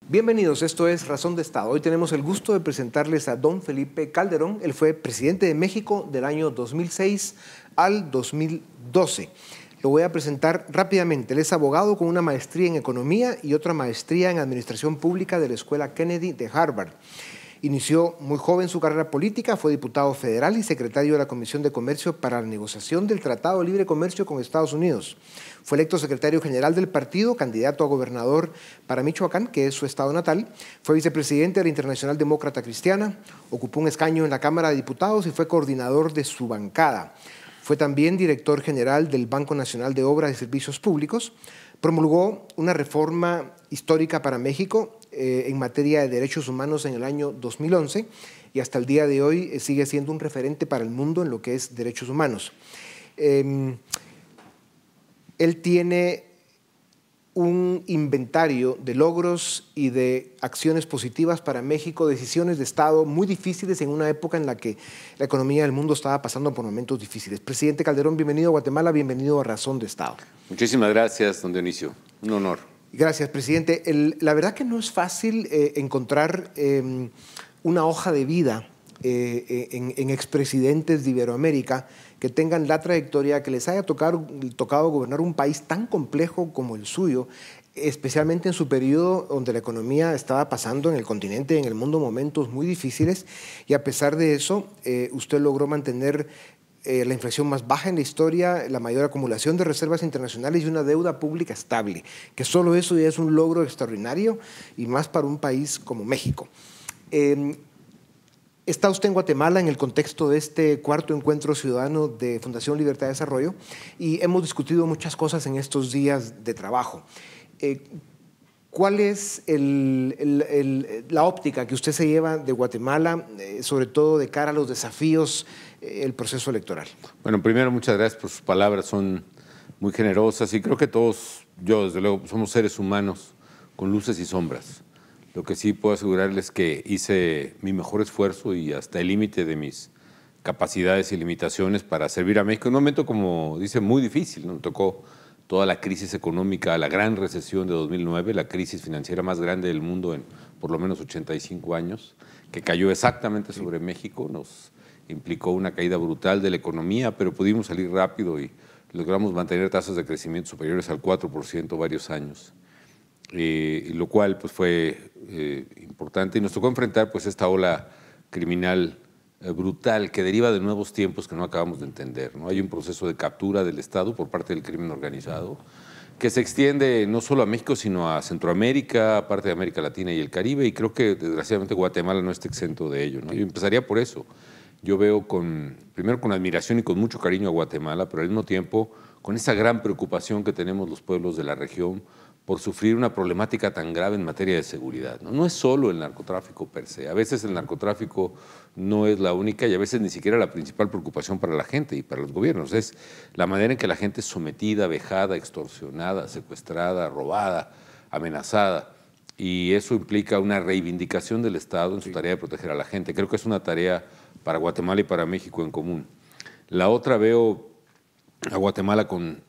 Bienvenidos, esto es Razón de Estado. Hoy tenemos el gusto de presentarles a don Felipe Calderón. Él fue presidente de México del año 2006 al 2012. Lo voy a presentar rápidamente. Él es abogado con una maestría en Economía y otra maestría en Administración Pública de la Escuela Kennedy de Harvard. Inició muy joven su carrera política, fue diputado federal y secretario de la Comisión de Comercio para la negociación del Tratado de Libre Comercio con Estados Unidos. Fue electo secretario general del partido, candidato a gobernador para Michoacán, que es su estado natal. Fue vicepresidente de la Internacional Demócrata Cristiana, ocupó un escaño en la Cámara de Diputados y fue coordinador de su bancada. Fue también director general del Banco Nacional de Obras y Servicios Públicos. Promulgó una reforma histórica para México en materia de derechos humanos en el año 2011 y hasta el día de hoy sigue siendo un referente para el mundo en lo que es derechos humanos. Él tiene un inventario de logros y de acciones positivas para México, decisiones de Estado muy difíciles en una época en la que la economía del mundo estaba pasando por momentos difíciles. Presidente Calderón, bienvenido a Guatemala, bienvenido a Razón de Estado. Muchísimas gracias, don Dionisio. Un honor. Gracias, presidente. La verdad que no es fácil encontrar una hoja de vida en expresidentes de Iberoamérica que tengan la trayectoria, que les haya tocado gobernar un país tan complejo como el suyo, especialmente en su periodo donde la economía estaba pasando en el continente y en el mundo momentos muy difíciles, y a pesar de eso, usted logró mantener la inflación más baja en la historia, la mayor acumulación de reservas internacionales y una deuda pública estable, que solo eso ya es un logro extraordinario y más para un país como México. Está usted en Guatemala en el contexto de este cuarto encuentro ciudadano de Fundación Libertad de Desarrollo y hemos discutido muchas cosas en estos días de trabajo. ¿Cuál es la óptica que usted se lleva de Guatemala, sobre todo de cara a los desafíos, el proceso electoral? Bueno, primero, muchas gracias por sus palabras, son muy generosas y creo que todos, yo desde luego, somos seres humanos con luces y sombras. Lo que sí puedo asegurarles que hice mi mejor esfuerzo y hasta el límite de mis capacidades y limitaciones para servir a México en un momento, como dice, muy difícil, ¿no? Me tocó toda la crisis económica, la gran recesión de 2009, la crisis financiera más grande del mundo en por lo menos 85 años, que cayó exactamente sobre México, nos implicó una caída brutal de la economía, pero pudimos salir rápido y logramos mantener tasas de crecimiento superiores al 4% varios años, lo cual pues, fue importante y nos tocó enfrentar pues, esta ola criminal brutal que deriva de nuevos tiempos que no acabamos de entender, ¿no? Hay un proceso de captura del Estado por parte del crimen organizado que se extiende no solo a México, sino a Centroamérica, parte de América Latina y el Caribe, y creo que desgraciadamente Guatemala no está exento de ello, ¿no? Yo empezaría por eso. Yo veo primero con admiración y con mucho cariño a Guatemala, pero al mismo tiempo con esa gran preocupación que tenemos los pueblos de la región por sufrir una problemática tan grave en materia de seguridad, ¿no? No es solo el narcotráfico per se, a veces el narcotráfico no es la única y a veces ni siquiera la principal preocupación para la gente y para los gobiernos, es la manera en que la gente es sometida, vejada, extorsionada, secuestrada, robada, amenazada, y eso implica una reivindicación del Estado en su tarea de proteger a la gente. Creo que es una tarea para Guatemala y para México en común. La otra, veo a Guatemala con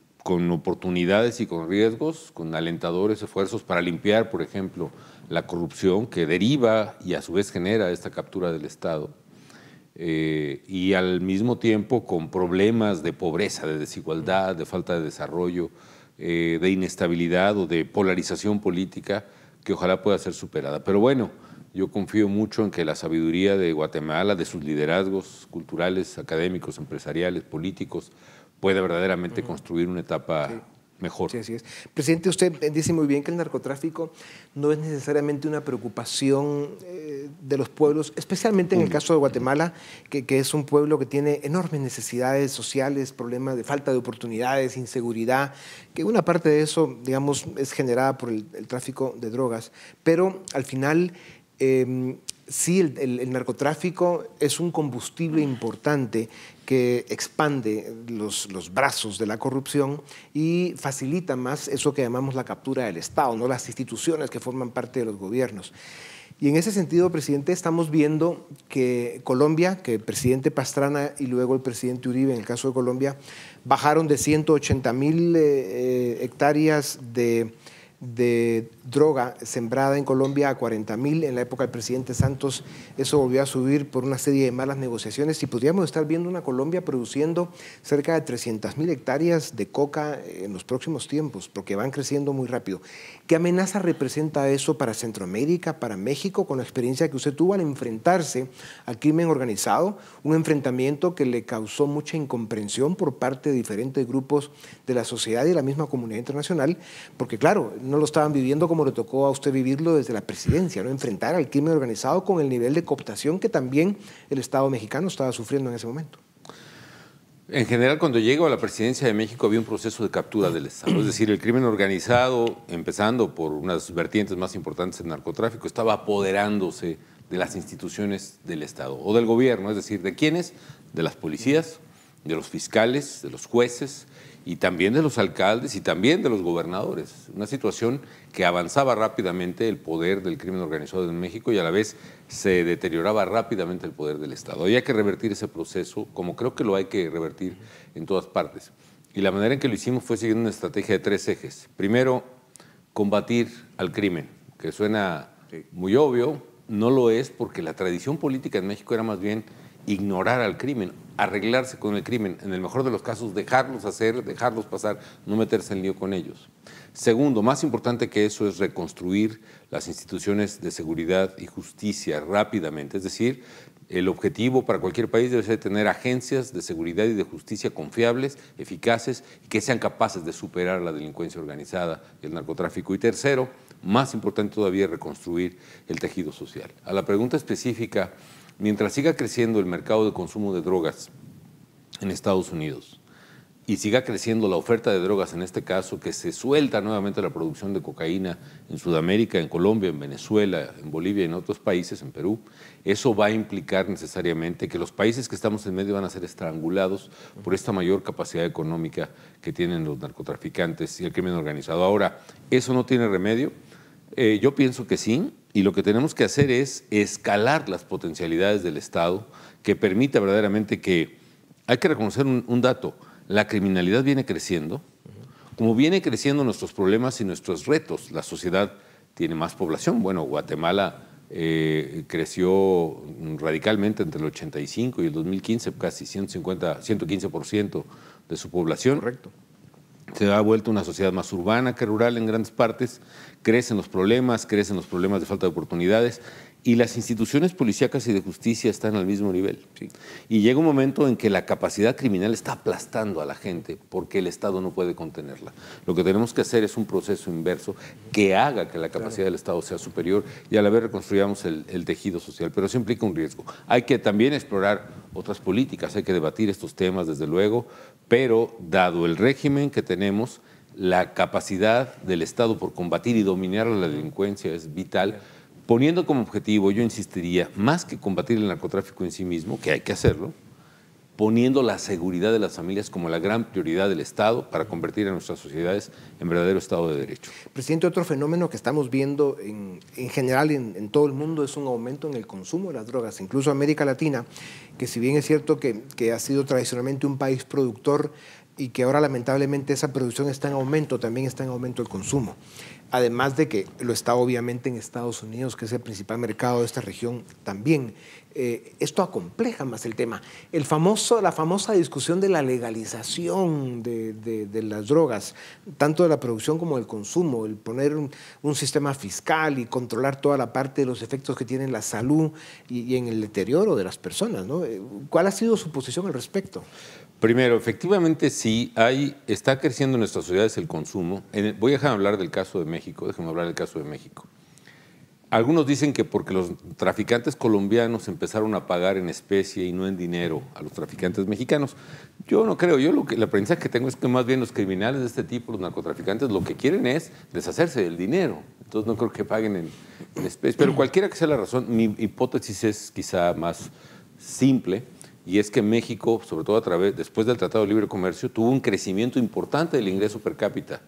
oportunidades y con riesgos, con alentadores esfuerzos para limpiar, por ejemplo, la corrupción que deriva y a su vez genera esta captura del Estado, y al mismo tiempo con problemas de pobreza, de desigualdad, de falta de desarrollo, de inestabilidad o de polarización política que ojalá pueda ser superada. Pero bueno, yo confío mucho en que la sabiduría de Guatemala, de sus liderazgos culturales, académicos, empresariales, políticos, puede verdaderamente construir una etapa mejor. Sí, así es. Presidente, usted dice muy bien que el narcotráfico no es necesariamente una preocupación de los pueblos, especialmente en el caso de Guatemala, que es un pueblo que tiene enormes necesidades sociales, problemas de falta de oportunidades, inseguridad, que una parte de eso, digamos, es generada por el tráfico de drogas. Pero al final, sí, el narcotráfico es un combustible importante que expande los brazos de la corrupción y facilita más eso que llamamos la captura del Estado, ¿no? Las instituciones que forman parte de los gobiernos. Y en ese sentido, presidente, estamos viendo que Colombia, que el presidente Pastrana y luego el presidente Uribe, en el caso de Colombia, bajaron de 180.000 hectáreas de de droga sembrada en Colombia a 40.000 en la época del presidente Santos. Eso volvió a subir por una serie de malas negociaciones y podríamos estar viendo una Colombia produciendo cerca de 300.000 hectáreas de coca en los próximos tiempos, porque van creciendo muy rápido. ¿Qué amenaza representa eso para Centroamérica, para México, con la experiencia que usted tuvo al enfrentarse al crimen organizado? Un enfrentamiento que le causó mucha incomprensión por parte de diferentes grupos de la sociedad y de la misma comunidad internacional, porque claro, no lo estaban viviendo como le tocó a usted vivirlo desde la presidencia, ¿no? Enfrentar al crimen organizado con el nivel de cooptación que también el Estado mexicano estaba sufriendo en ese momento. En general, cuando llego a la presidencia de México había un proceso de captura del Estado, es decir, el crimen organizado, empezando por unas vertientes más importantes del narcotráfico, estaba apoderándose de las instituciones del Estado o del gobierno, es decir, ¿de quiénes? De las policías, de los fiscales, de los jueces y también de los alcaldes y también de los gobernadores. Una situación que avanzaba rápidamente el poder del crimen organizado en México y a la vez se deterioraba rápidamente el poder del Estado. Había que revertir ese proceso, como creo que lo hay que revertir en todas partes. Y la manera en que lo hicimos fue siguiendo una estrategia de 3 ejes. Primero, combatir al crimen, que suena muy obvio, no lo es porque la tradición política en México era más bien ignorar al crimen, arreglarse con el crimen, en el mejor de los casos dejarlos hacer, dejarlos pasar, no meterse en lío con ellos. Segundo, más importante que eso es reconstruir las instituciones de seguridad y justicia rápidamente, es decir, el objetivo para cualquier país debe ser tener agencias de seguridad y de justicia confiables, eficaces y que sean capaces de superar la delincuencia organizada y el narcotráfico. Y tercero, más importante todavía, reconstruir el tejido social. A la pregunta específica, mientras siga creciendo el mercado de consumo de drogas en Estados Unidos y siga creciendo la oferta de drogas, en este caso, que se suelta nuevamente la producción de cocaína en Sudamérica, en Colombia, en Venezuela, en Bolivia y en otros países, en Perú, eso va a implicar necesariamente que los países que estamos en medio van a ser estrangulados por esta mayor capacidad económica que tienen los narcotraficantes y el crimen organizado. Ahora, ¿eso no tiene remedio? Yo pienso que sí, y lo que tenemos que hacer es escalar las potencialidades del Estado que permita verdaderamente que, hay que reconocer un dato, la criminalidad viene creciendo, como viene creciendo nuestros problemas y nuestros retos. La sociedad tiene más población. Bueno, Guatemala creció radicalmente entre el 85 y el 2015, casi 115% de su población. Correcto. Se ha vuelto una sociedad más urbana que rural en grandes partes, crecen los problemas de falta de oportunidades y las instituciones policíacas y de justicia están al mismo nivel. Sí. Y llega un momento en que la capacidad criminal está aplastando a la gente porque el Estado no puede contenerla. Lo que tenemos que hacer es un proceso inverso que haga que la capacidad del Estado sea superior y a la vez reconstruyamos el tejido social. Pero eso implica un riesgo. Hay que también explorar otras políticas, hay que debatir estos temas desde luego, pero dado el régimen que tenemos, la capacidad del Estado por combatir y dominar la delincuencia es vital, poniendo como objetivo, yo insistiría, más que combatir el narcotráfico en sí mismo, que hay que hacerlo, poniendo la seguridad de las familias como la gran prioridad del Estado para convertir a nuestras sociedades en verdadero Estado de Derecho. Presidente, otro fenómeno que estamos viendo en general en todo el mundo es un aumento en el consumo de las drogas, incluso América Latina, que si bien es cierto que ha sido tradicionalmente un país productor y que ahora lamentablemente esa producción está en aumento, también está en aumento el consumo. Además de que lo está obviamente en Estados Unidos, que es el principal mercado de esta región también. Esto acompleja más el tema. La famosa discusión de la legalización de las drogas, tanto de la producción como del consumo, el poner un sistema fiscal y controlar toda la parte de los efectos que tiene en la salud y en el deterioro de las personas, ¿no? ¿Cuál ha sido su posición al respecto? Primero, efectivamente sí, está creciendo en nuestras sociedades el consumo. Voy a dejar de hablar del caso de México, déjenme hablar del caso de México. Algunos dicen que porque los traficantes colombianos empezaron a pagar en especie y no en dinero a los traficantes mexicanos. Yo no creo, el aprendizaje que tengo es que más bien los criminales de este tipo, los narcotraficantes, lo que quieren es deshacerse del dinero. Entonces no creo que paguen en especie. Pero cualquiera que sea la razón, mi hipótesis es quizá más simple. Y es que México, sobre todo después del Tratado de Libre Comercio, tuvo un crecimiento importante del ingreso per cápita.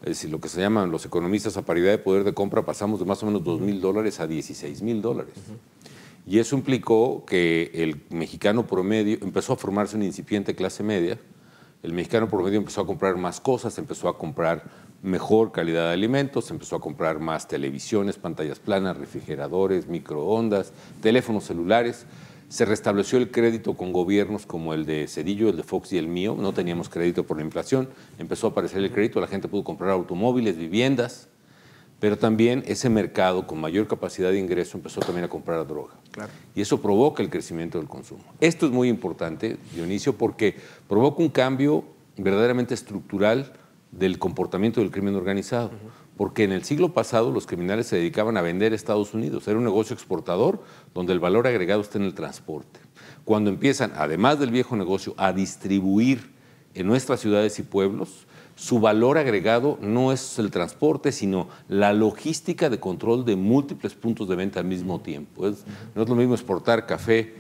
Es decir, lo que se llaman los economistas a paridad de poder de compra, pasamos de más o menos $2,000 a $16,000. Y eso implicó que el mexicano promedio empezó a formarse una incipiente clase media. El mexicano promedio empezó a comprar más cosas, empezó a comprar mejor calidad de alimentos, se empezó a comprar más televisiones, pantallas planas, refrigeradores, microondas, teléfonos celulares. Se restableció el crédito con gobiernos como el de Zedillo, el de Fox y el mío. No teníamos crédito por la inflación. Empezó a aparecer el crédito, la gente pudo comprar automóviles, viviendas, pero también ese mercado con mayor capacidad de ingreso empezó también a comprar droga. Claro. Y eso provoca el crecimiento del consumo. Esto es muy importante, Dionisio, porque provoca un cambio verdaderamente estructural del comportamiento del crimen organizado. Porque en el siglo pasado los criminales se dedicaban a vender a Estados Unidos. Era un negocio exportador donde el valor agregado está en el transporte. Cuando empiezan, además del viejo negocio, a distribuir en nuestras ciudades y pueblos, su valor agregado no es el transporte, sino la logística de control de múltiples puntos de venta al mismo tiempo. No es lo mismo exportar café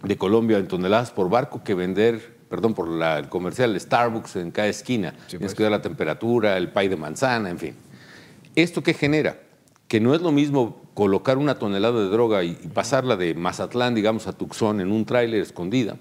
de Colombia en toneladas por barco que vender, perdón, por el comercial de Starbucks en cada esquina. Sí, tienes que cuidar la temperatura, el pay de manzana, en fin. ¿Esto qué genera? Que no es lo mismo colocar una tonelada de droga y pasarla de Mazatlán, digamos, a Tucson en un tráiler escondida,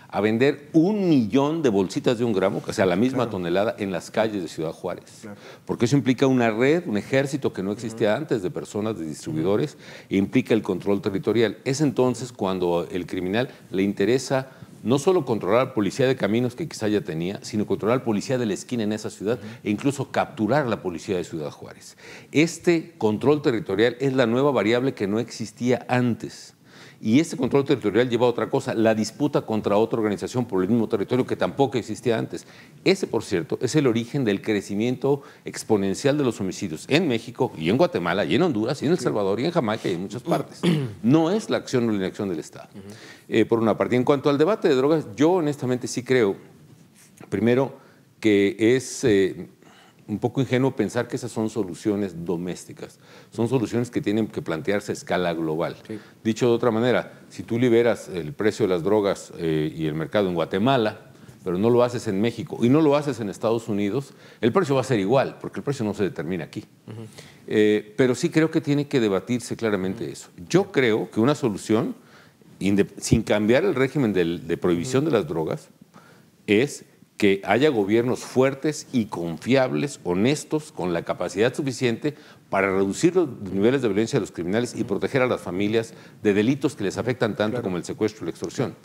a vender 1 millón de bolsitas de 1 gramo, o sea, la misma tonelada, en las calles de Ciudad Juárez. Claro. Porque eso implica una red, un ejército que no existía antes de personas, de distribuidores, e implica el control territorial. Es entonces cuando el criminal le interesa no solo controlar a la policía de caminos que quizá ya tenía, sino controlar a la policía de la esquina en esa ciudad e incluso capturar a la policía de Ciudad Juárez. Este control territorial es la nueva variable que no existía antes. Y este control territorial lleva a otra cosa, la disputa contra otra organización por el mismo territorio que tampoco existía antes. Ese, por cierto, es el origen del crecimiento exponencial de los homicidios en México y en Guatemala y en Honduras y en El Salvador y en Jamaica y en muchas partes. No es la acción o la inacción del Estado. Por una parte. En cuanto al debate de drogas, yo honestamente sí creo, primero, que es un poco ingenuo pensar que esas son soluciones domésticas. Son soluciones que tienen que plantearse a escala global. Sí. Dicho de otra manera, si tú liberas el precio de las drogas y el mercado en Guatemala, pero no lo haces en México y no lo haces en Estados Unidos, el precio va a ser igual, porque el precio no se determina aquí. Pero sí creo que tiene que debatirse claramente eso. Yo creo que una solución, sin cambiar el régimen de prohibición de las drogas, es que haya gobiernos fuertes y confiables, honestos, con la capacidad suficiente para reducir los niveles de violencia de los criminales y proteger a las familias de delitos que les afectan tanto como el secuestro y la extorsión.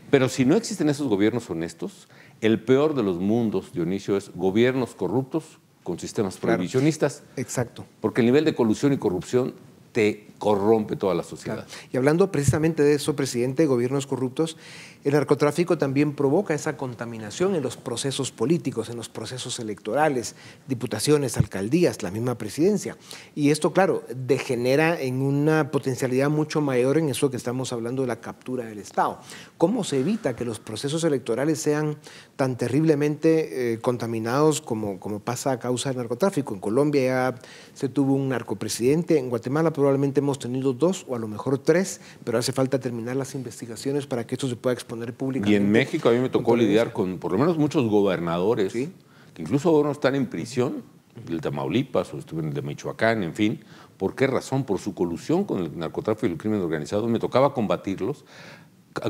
Pero si no existen esos gobiernos honestos, el peor de los mundos, Dionisio, es gobiernos corruptos con sistemas prohibicionistas. Exacto. Porque el nivel de colusión y corrupción te corrompe toda la sociedad. Claro. Y hablando precisamente de eso, presidente, gobiernos corruptos, el narcotráfico también provoca esa contaminación en los procesos políticos, en los procesos electorales, diputaciones, alcaldías, la misma presidencia. Y esto, claro, degenera en una potencialidad mucho mayor en eso que estamos hablando de la captura del Estado. ¿Cómo se evita que los procesos electorales sean tan terriblemente contaminados como pasa a causa del narcotráfico? En Colombia ya se tuvo un narcopresidente, en Guatemala probablemente hemos tenido 2 o a lo mejor 3, pero hace falta terminar las investigaciones para que esto se pueda exponer públicamente. Y en México a mí me tocó lidiar con por lo menos muchos gobernadores, ¿sí?, que incluso ahora están en prisión, el de Tamaulipas o estuvieron el de Michoacán, en fin. ¿Por qué razón? Por su colusión con el narcotráfico y el crimen organizado. Me tocaba combatirlos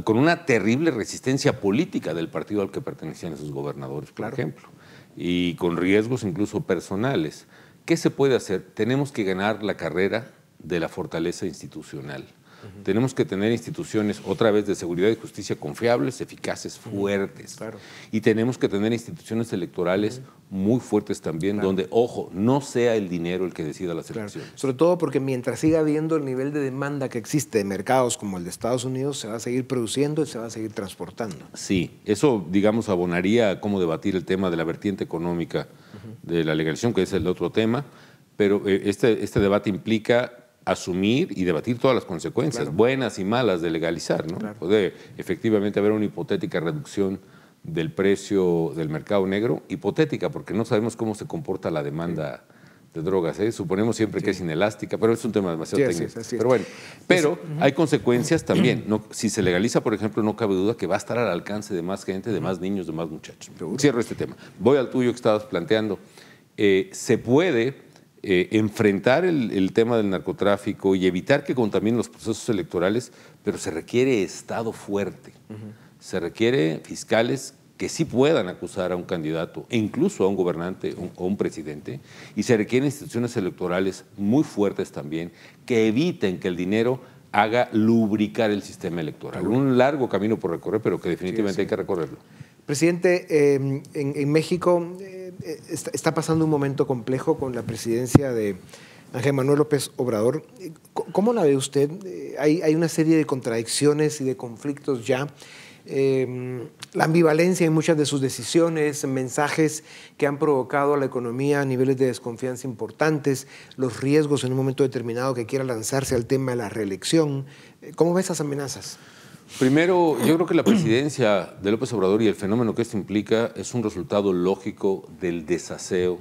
con una terrible resistencia política del partido al que pertenecían esos gobernadores, por ejemplo, y con riesgos incluso personales. ¿Qué se puede hacer? Tenemos que ganar la carrera de la fortaleza institucional. Tenemos que tener instituciones, otra vez, de seguridad y justicia confiables, eficaces, fuertes. Y tenemos que tener instituciones electorales muy fuertes también, donde, ojo, no sea el dinero el que decida las elecciones. Sobre todo porque mientras siga habiendo el nivel de demanda que existe de mercados como el de Estados Unidos, se va a seguir produciendo y se va a seguir transportando. Sí, eso, digamos, abonaría a cómo debatir el tema de la vertiente económica de la legalización, que es el otro tema, pero este debate implica asumir y debatir todas las consecuencias, buenas y malas, de legalizar, ¿no? Puede efectivamente haber una hipotética reducción del precio del mercado negro, hipotética, porque no sabemos cómo se comporta la demanda de drogas, ¿eh? Suponemos siempre que es inelástica, pero es un tema demasiado técnico. Pero bueno, hay consecuencias también. No, si se legaliza, por ejemplo, no cabe duda que va a estar al alcance de más gente, de más niños, de más muchachos. Cierro este tema. Voy al tuyo que estabas planteando. Se puede enfrentar el tema del narcotráfico y evitar que contaminen los procesos electorales, pero se requiere Estado fuerte. Se requiere fiscales que sí puedan acusar a un candidato e incluso a un gobernante o un presidente, y se requieren instituciones electorales muy fuertes también que eviten que el dinero haga lubricar el sistema electoral. Claro. Un largo camino por recorrer, pero que definitivamente hay que recorrerlo. Presidente, en México está pasando un momento complejo con la presidencia de Andrés Manuel López Obrador. ¿Cómo la ve usted? Hay una serie de contradicciones y de conflictos ya. La ambivalencia en muchas de sus decisiones, mensajes que han provocado a la economía a niveles de desconfianza importantes, los riesgos en un momento determinado que quiera lanzarse al tema de la reelección. ¿Cómo ve esas amenazas? Primero, yo creo que la presidencia de López Obrador y el fenómeno que esto implica es un resultado lógico del desaseo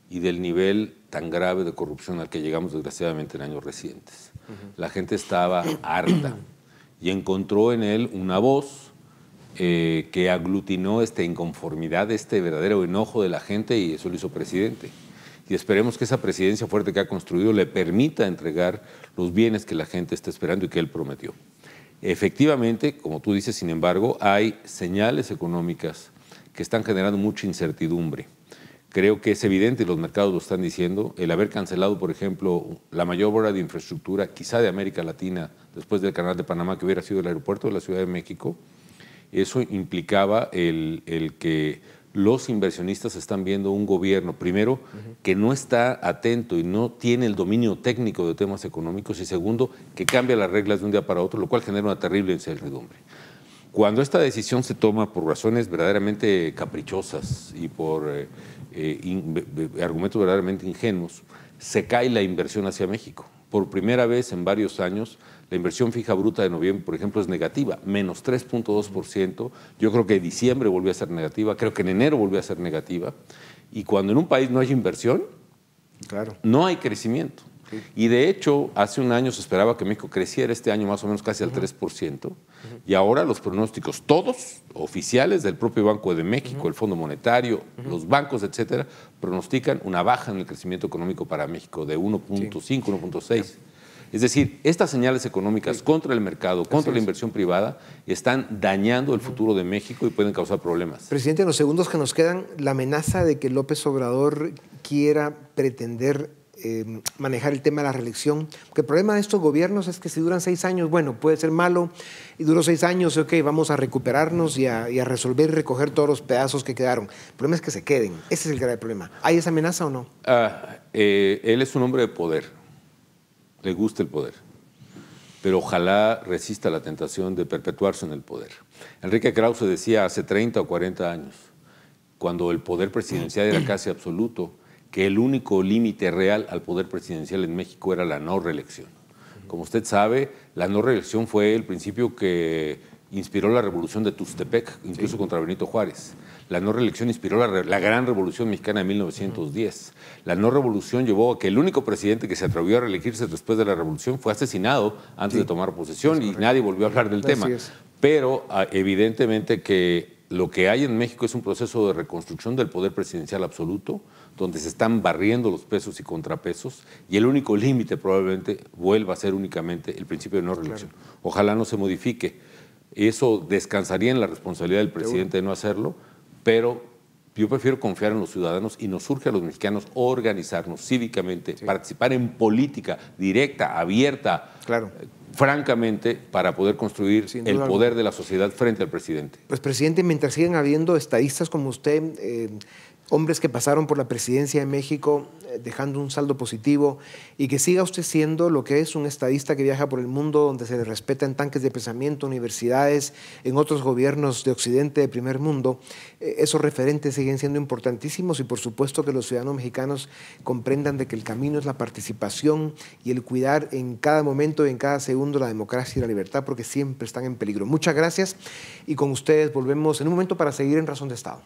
y del nivel tan grave de corrupción al que llegamos desgraciadamente en años recientes. La gente estaba harta y encontró en él una voz que aglutinó esta inconformidad, este verdadero enojo de la gente, y eso lo hizo presidente. Y esperemos que esa presidencia fuerte que ha construido le permita entregar los bienes que la gente está esperando y que él prometió. Efectivamente, como tú dices, sin embargo, hay señales económicas que están generando mucha incertidumbre. Creo que es evidente, y los mercados lo están diciendo, el haber cancelado, por ejemplo, la mayor obra de infraestructura, quizá de América Latina, después del Canal de Panamá, que hubiera sido el aeropuerto de la Ciudad de México. Eso implicaba el que los inversionistas están viendo un gobierno, primero, que no está atento y no tiene el dominio técnico de temas económicos, y segundo, que cambia las reglas de un día para otro, lo cual genera una terrible incertidumbre. Cuando esta decisión se toma por razones verdaderamente caprichosas y por argumentos verdaderamente ingenuos, se cae la inversión hacia México. Por primera vez en varios años, la inversión fija bruta de noviembre, por ejemplo, es negativa, menos 3.2%. Yo creo que en diciembre volvió a ser negativa, creo que en enero volvió a ser negativa. Y cuando en un país no hay inversión, claro, no hay crecimiento. Sí. Y de hecho, hace un año se esperaba que México creciera, este año más o menos casi al 3%. Y ahora los pronósticos, todos oficiales del propio Banco de México, el Fondo Monetario, los bancos, etcétera, pronostican una baja en el crecimiento económico para México de 1.5, 1.6. Es decir, estas señales económicas contra el mercado, contra la inversión privada, están dañando el futuro de México y pueden causar problemas. Presidente, en los segundos que nos quedan, la amenaza de que López Obrador quiera pretender manejar el tema de la reelección, porque el problema de estos gobiernos es que si duran 6 años, bueno, puede ser malo, y duró 6 años, ok, vamos a recuperarnos y a resolver y recoger todos los pedazos que quedaron. El problema es que se queden, ese es el grave problema. ¿Hay esa amenaza o no? Él es un hombre de poder, le gusta el poder, pero ojalá resista la tentación de perpetuarse en el poder. Enrique Krause decía hace 30 o 40 años, cuando el poder presidencial era casi absoluto, que el único límite real al poder presidencial en México era la no reelección. Como usted sabe, la no reelección fue el principio que inspiró la revolución de Tuxtepec, incluso contra Benito Juárez. La no reelección inspiró la gran revolución mexicana de 1910. La no revolución llevó a que el único presidente que se atrevió a reelegirse después de la revolución fue asesinado antes de tomar posesión, y nadie volvió a hablar del tema. Pero evidentemente que lo que hay en México es un proceso de reconstrucción del poder presidencial absoluto, donde se están barriendo los pesos y contrapesos, y el único límite probablemente vuelva a ser únicamente el principio de no reelección. Claro. Ojalá no se modifique. Eso descansaría en la responsabilidad del presidente de no hacerlo, pero yo prefiero confiar en los ciudadanos, y nos urge a los mexicanos organizarnos cívicamente, participar en política directa, abierta, francamente, para poder construir el poder de la sociedad frente al presidente. Pues, presidente, mientras sigan habiendo estadistas como usted, hombres que pasaron por la presidencia de México dejando un saldo positivo, y que siga usted siendo lo que es un estadista que viaja por el mundo, donde se le respeta en tanques de pensamiento, universidades, en otros gobiernos de Occidente, de primer mundo, esos referentes siguen siendo importantísimos, y por supuesto que los ciudadanos mexicanos comprendan de que el camino es la participación y el cuidar en cada momento y en cada segundo la democracia y la libertad, porque siempre están en peligro. Muchas gracias, y con ustedes volvemos en un momento para seguir en Razón de Estado.